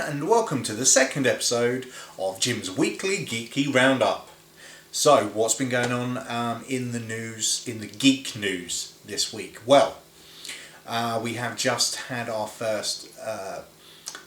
and welcome to the second episode of Jim's Weekly Geeky Roundup. So, what's been going on in the news, in the geek news this week? Well, we have just had our first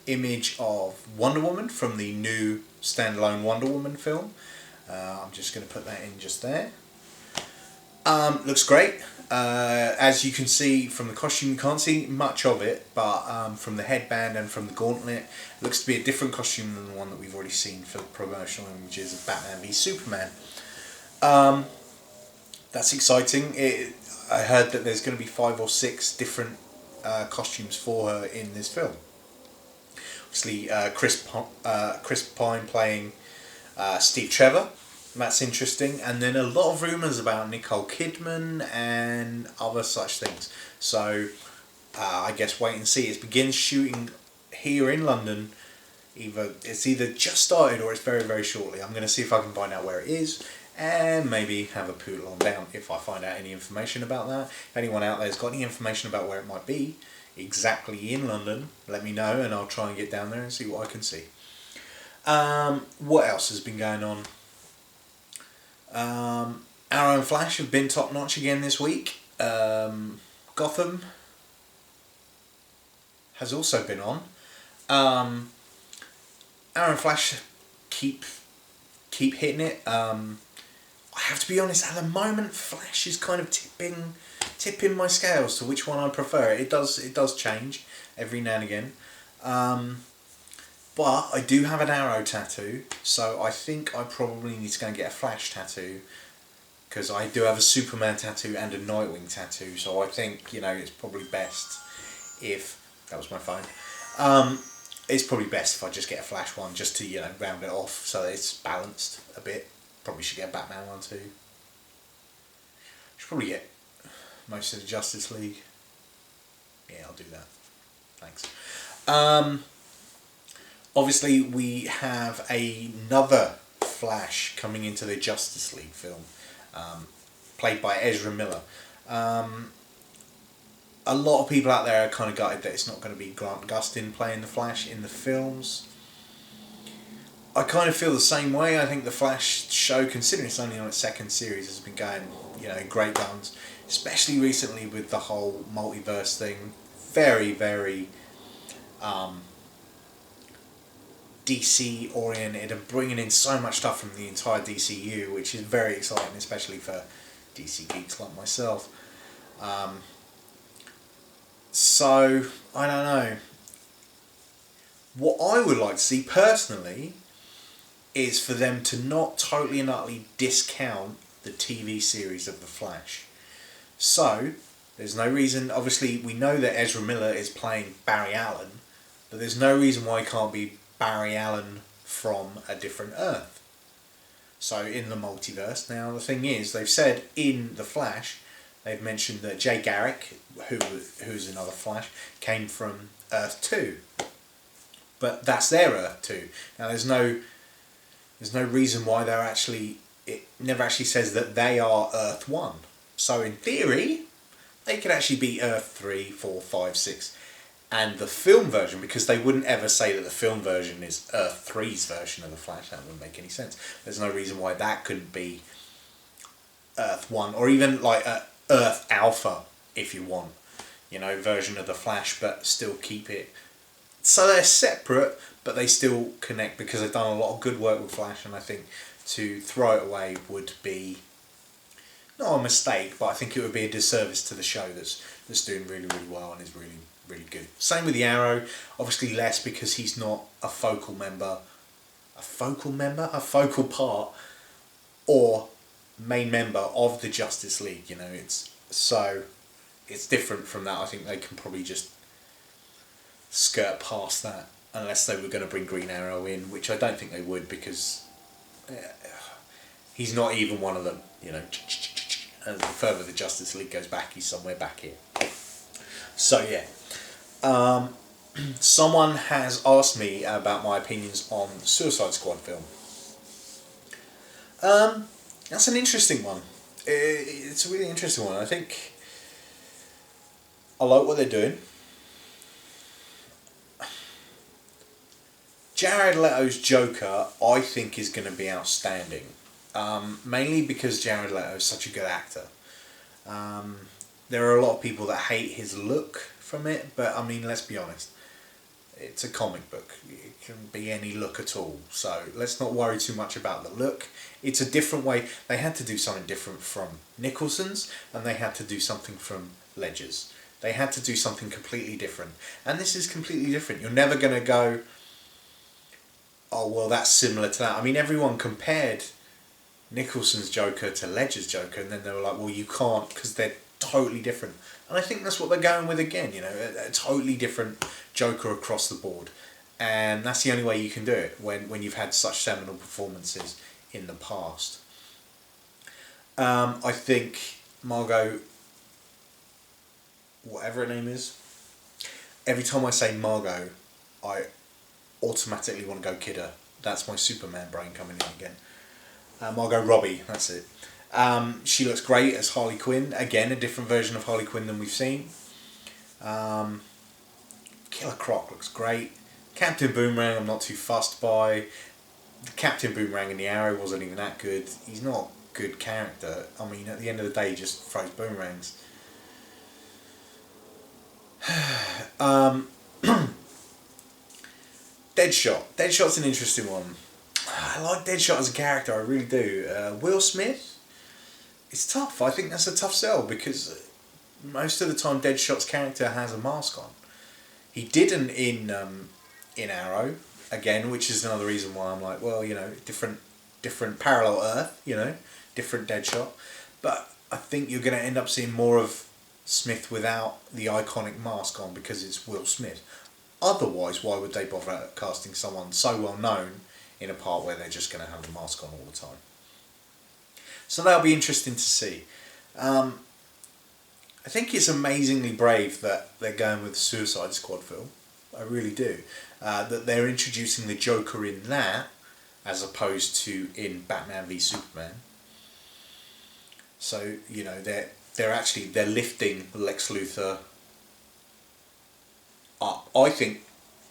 image of Wonder Woman from the new standalone Wonder Woman film. I'm just going to put that in just there. Looks great. As you can see from the costume, you can't see much of it, but from the headband and from the gauntlet, it looks to be a different costume than the one that we've already seen for the promotional images of Batman v Superman. That's exciting. I heard that there's going to be 5 or 6 different costumes for her in this film. Obviously, Chris Pine playing Steve Trevor. That's interesting, and then a lot of rumours about Nicole Kidman and other such things. So, I guess wait and see. It begins shooting here in London. It's either just started or it's very, very shortly. I'm going to see if I can find out where it is, and maybe have a poodle on down if I find out any information about that. If anyone out there has got any information about where it might be, exactly in London, let me know, and I'll try and get down there and see what I can see. What else has been going on? Arrow and Flash have been top notch again this week. Gotham has also been on. Arrow and Flash keep hitting it. I have to be honest, at the moment Flash is kind of tipping my scales to which one I prefer. It does change every now and again. But I do have an Arrow tattoo, so I think I probably need to go and get a Flash tattoo, because I do have a Superman tattoo and a Nightwing tattoo, so I think, it's probably best if... That was my phone. It's probably best if I just get a Flash one, just to, round it off so that it's balanced a bit. Probably should get a Batman one too. Should probably get most of the Justice League. Yeah, I'll do that. Thanks. Obviously, we have another Flash coming into the Justice League film, played by Ezra Miller. A lot of people out there are kind of gutted that it's not going to be Grant Gustin playing the Flash in the films. I kind of feel the same way. I think the Flash show, considering it's only on its second series, has been going, great guns, especially recently with the whole multiverse thing. Very, very... DC oriented and bringing in so much stuff from the entire DCU, which is very exciting, especially for DC geeks like myself. So, I don't know. What I would like to see personally is for them to not totally and utterly discount the TV series of The Flash. So, there's no reason, obviously we know that Ezra Miller is playing Barry Allen, but there's no reason why he can't be Barry Allen from a different Earth. So in the multiverse, now the thing is, they've said in The Flash, they've mentioned that Jay Garrick, who's another Flash, came from Earth 2. But that's their Earth 2. Now there's no reason why it never actually says that they are Earth 1. So in theory, they could actually be Earth 3, 4, 5, 6. And the film version, because they wouldn't ever say that the film version is Earth 3's version of The Flash, that wouldn't make any sense. There's no reason why that couldn't be Earth 1, or even like Earth Alpha, if you want, version of The Flash, but still keep it. So they're separate, but they still connect, because they've done a lot of good work with Flash, and I think to throw it away would be not a mistake, but I think it would be a disservice to the show that's doing really, really well and is really, really good. Same with the Arrow, obviously less because he's not a focal part, or main member of the Justice League. It's different from that. I think they can probably just skirt past that, unless they were going to bring Green Arrow in, which I don't think they would, because he's not even one of them. As the further the Justice League goes back, he's somewhere back here. So yeah. Someone has asked me about my opinions on the Suicide Squad film. That's an interesting one. It's a really interesting one. I think I like what they're doing. Jared Leto's Joker, I think, is going to be outstanding. Mainly because Jared Leto is such a good actor. There are a lot of people that hate his look from it, but I mean, let's be honest. It's a comic book. It can be any look at all. So let's not worry too much about the look. It's a different way. They had to do something different from Nicholson's, and they had to do something from Ledger's. They had to do something completely different. And this is completely different. You're never going to go, oh, well, that's similar to that. I mean, everyone compared Nicholson's Joker to Ledger's Joker, and then they were like, well, you can't because they're totally different. And I think that's what they're going with again, you know, a totally different Joker across the board. And that's the only way you can do it when you've had such seminal performances in the past. I think Margot, whatever her name is, every time I say Margot, I automatically want to go kid her. That's my Superman brain coming in again. Margot Robbie, that's it. She looks great as Harley Quinn. Again, a different version of Harley Quinn than we've seen. Killer Croc looks great. Captain Boomerang I'm not too fussed by. Captain Boomerang in the Arrow wasn't even that good. He's not a good character. I mean, at the end of the day, he just throws boomerangs. Deadshot. Deadshot's an interesting one. I like Deadshot as a character, I really do. Will Smith? It's tough. I think that's a tough sell because most of the time Deadshot's character has a mask on. He didn't in Arrow, again, which is another reason why I'm like, well, you know, different parallel Earth, you know, different Deadshot. But I think you're going to end up seeing more of Smith without the iconic mask on because it's Will Smith. Otherwise, why would they bother casting someone so well known in a part where they're just going to have the mask on all the time? So that'll be interesting to see. I think it's amazingly brave that they're going with the Suicide Squad film. I really do. That they're introducing the Joker in that as opposed to in Batman v Superman. So, you know, they're lifting Lex Luthor up, I think,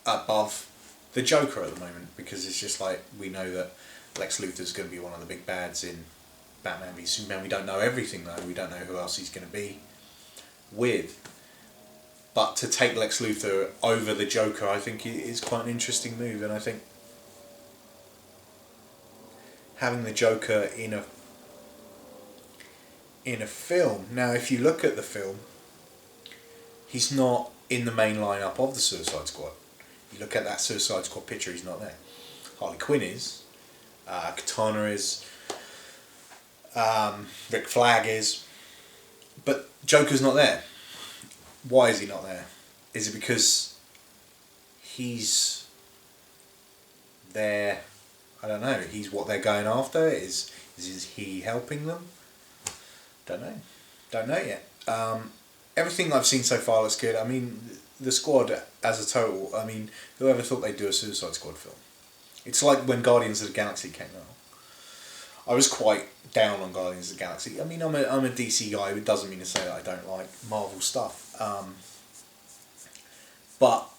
above the Joker at the moment, because it's just like, we know that Lex Luthor's going to be one of the big bads in Batman v Superman. We don't know everything though. We don't know who else he's going to be with. But to take Lex Luthor over the Joker, I think is quite an interesting move. And I think having the Joker in a film. Now, if you look at the film, he's not in the main lineup of the Suicide Squad. You look at that Suicide Squad picture, he's not there. Harley Quinn is. Katana is. Rick Flag is. But Joker's not there. Why is he not there? Is it because he's there? I don't know. He's what they're going after? Is he helping them? Don't know yet. Everything I've seen so far looks good. I mean, the squad as a total, I mean, whoever thought they'd do a Suicide Squad film? It's like when Guardians of the Galaxy came out. I was quite down on Guardians of the Galaxy. I mean, I'm a DC guy, it doesn't mean to say that I don't like Marvel stuff. But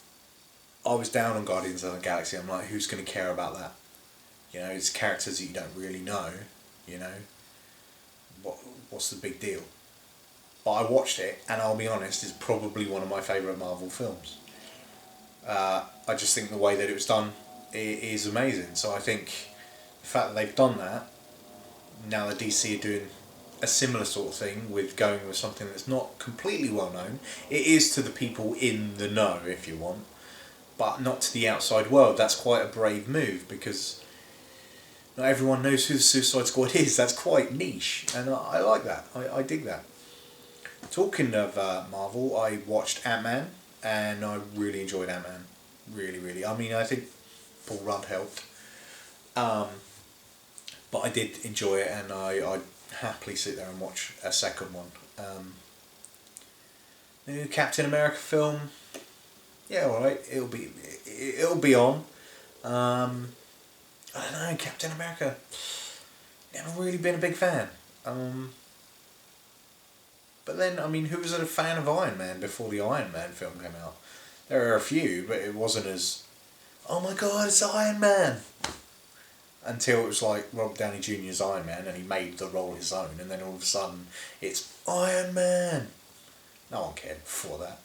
I was down on Guardians of the Galaxy. I'm like, who's going to care about that? You know, it's characters that you don't really know, you know. What's the big deal? But I watched it, and I'll be honest, it's probably one of my favourite Marvel films. I just think the way that it was done is amazing. So I think the fact that they've done that, now the DC are doing a similar sort of thing with going with something that's not completely well known. It is to the people in the know, if you want, but not to the outside world. That's quite a brave move because not everyone knows who the Suicide Squad is. That's quite niche, and I like that. I dig that. Talking of Marvel, I watched Ant-Man, and I really enjoyed Ant-Man. Really, really. I mean, I think Paul Rudd helped. But I did enjoy it, and I'd happily sit there and watch a second one. New Captain America film, yeah, alright, it'll be on. I don't know, Captain America, never really been a big fan. But then, I mean, who was a fan of Iron Man before the Iron Man film came out? There are a few, but it wasn't as... oh my god, it's Iron Man. Until it was like Robert Downey Jr.'s Iron Man and he made the role his own, and then all of a sudden it's Iron Man. No one cared before that.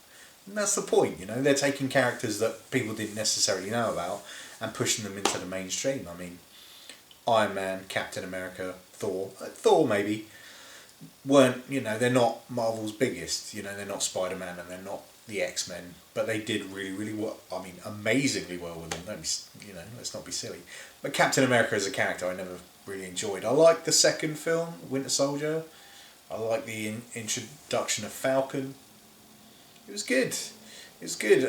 And that's the point, you know, they're taking characters that people didn't necessarily know about and pushing them into the mainstream. I mean, Iron Man, Captain America, Thor maybe, weren't, you know, they're not Marvel's biggest, you know, they're not Spider-Man and they're not the X-Men, but they did really, really well, I mean, amazingly well with them, don't be, you know, let's not be silly. But Captain America as a character I never really enjoyed. I liked the second film, Winter Soldier. I liked the introduction of Falcon. It was good. It was good.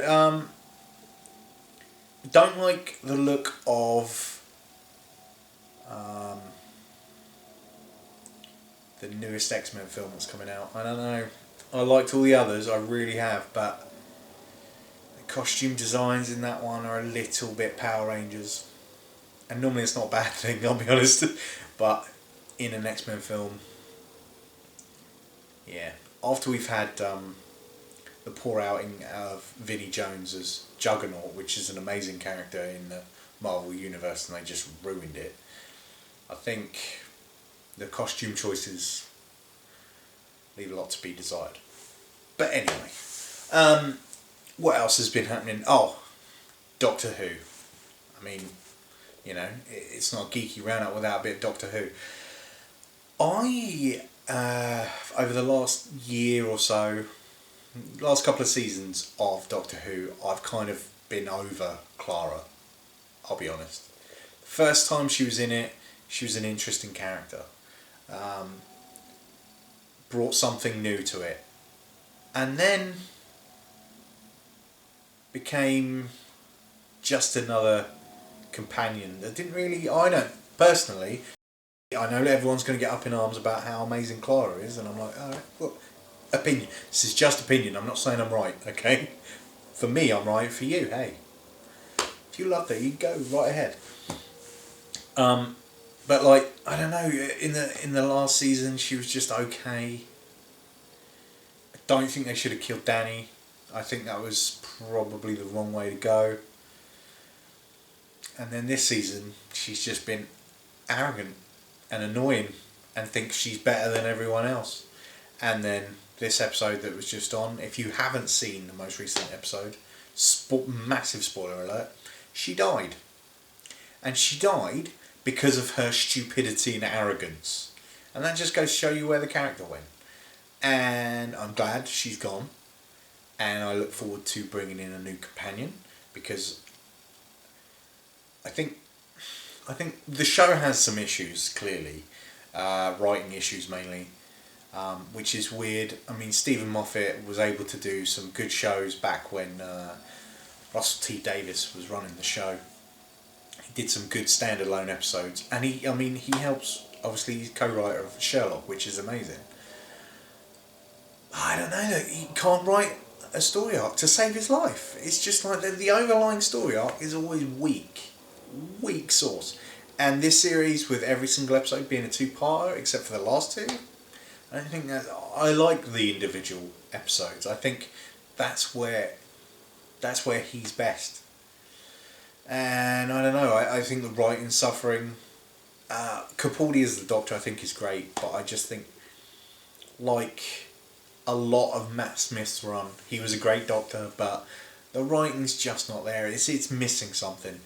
Don't like the look of the newest X-Men film that's coming out. I don't know. I liked all the others, I really have, but the costume designs in that one are a little bit Power Rangers. And normally it's not a bad thing, I'll be honest. But in an X-Men film, yeah. After we've had the pour outing of Vinnie Jones as Juggernaut, which is an amazing character in the Marvel Universe, and they just ruined it, I think the costume choices leave a lot to be desired. But anyway, what else has been happening? Oh, Doctor Who. I mean, you know, it's not a geeky roundup without a bit of Doctor Who. I, over the last year or so, last couple of seasons of Doctor Who, I've kind of been over Clara, I'll be honest. First time she was in it, she was an interesting character. Brought something new to it. And then became just another companion that didn't really, I don't, personally, I know that everyone's going to get up in arms about how amazing Clara is, and I'm like, alright, well, opinion. This is just opinion, I'm not saying I'm right, okay? For me, I'm right, for you, hey. If you loved her, you go right ahead. But like, I don't know, in the last season she was just okay. I don't think they should have killed Danny. I think that was probably the wrong way to go. And then this season, she's just been arrogant and annoying and thinks she's better than everyone else. And then this episode that was just on, if you haven't seen the most recent episode, massive spoiler alert, she died. And she died because of her stupidity and arrogance. And that just goes to show you where the character went. And I'm glad she's gone. And I look forward to bringing in a new companion, because I think the show has some issues, clearly. Writing issues mainly. Which is weird. I mean, Stephen Moffat was able to do some good shows back when Russell T Davies was running the show. He did some good standalone episodes, and he helps. Obviously, he's co-writer of Sherlock, which is amazing. I don't know, he can't write a story arc to save his life. It's just like the overlying story arc is always weak sauce. And this series, with every single episode being a two-parter, except for the last two, I don't think that. I like the individual episodes. I think that's where he's best. And I don't know. I think the writing's suffering. Capaldi as the Doctor, I think, is great, but I just think, like a lot of Matt Smith's run, he was a great Doctor, but the writing's just not there. It's missing something,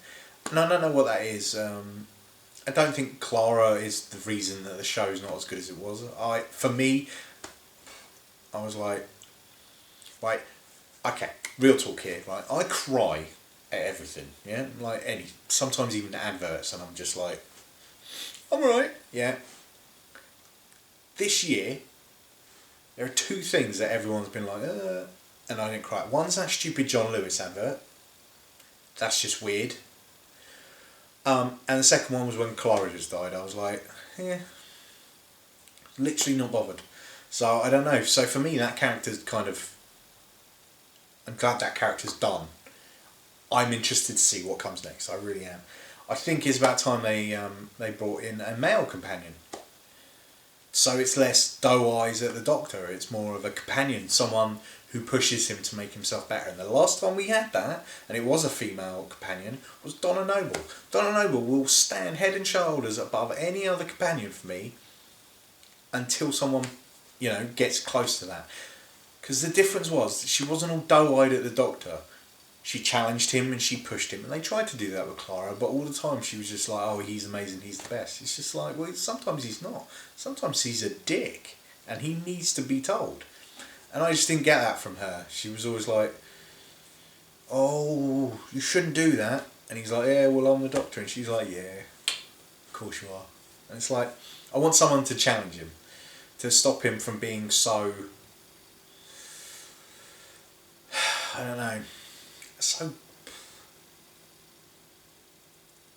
and I don't know what that is. I don't think Clara is the reason that the show's not as good as it was. For me, I was like, right, okay, real talk here, right? I cry at everything, yeah? Like sometimes even adverts, and I'm just like, I'm alright, yeah. This year, there are two things that everyone's been like, and I didn't cry. One's that stupid John Lewis advert. That's just weird. And the second one was when Clara just died. I was like, literally not bothered. So I don't know. So for me, that character's kind of, I'm glad that character's done. I'm interested to see what comes next. I really am. I think it's about time they brought in a male companion. So it's less doe eyes at the Doctor. It's more of a companion, someone who pushes him to make himself better. And the last time we had that, and it was a female companion, was Donna Noble. Donna Noble will stand head and shoulders above any other companion for me until someone, gets close to that. Because the difference was, she wasn't all doe-eyed at the Doctor. She challenged him and she pushed him. And they tried to do that with Clara, but all the time she was just like, oh, he's amazing, he's the best. It's just like, well, sometimes he's not. Sometimes he's a dick. And he needs to be told. And I just didn't get that from her. She was always like, oh, you shouldn't do that. And he's like, yeah, well, I'm the Doctor. And she's like, yeah, of course you are. And it's like, I want someone to challenge him. To stop him from being so... I don't know... so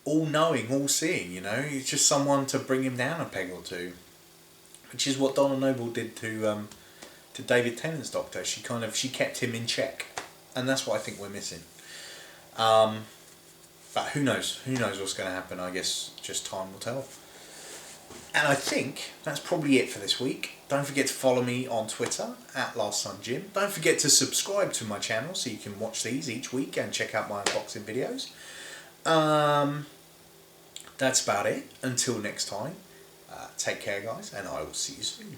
all-knowing, all-seeing, It's just someone to bring him down a peg or two. Which is what Donna Noble did to David Tennant's Doctor. She kept him in check. And that's what I think we're missing. But who knows? Who knows what's going to happen? I guess just time will tell. And I think that's probably it for this week. Don't forget to follow me on Twitter @LastSonJim. Don't forget to subscribe to my channel so you can watch these each week and check out my unboxing videos. That's about it. Until next time, take care guys, and I will see you soon.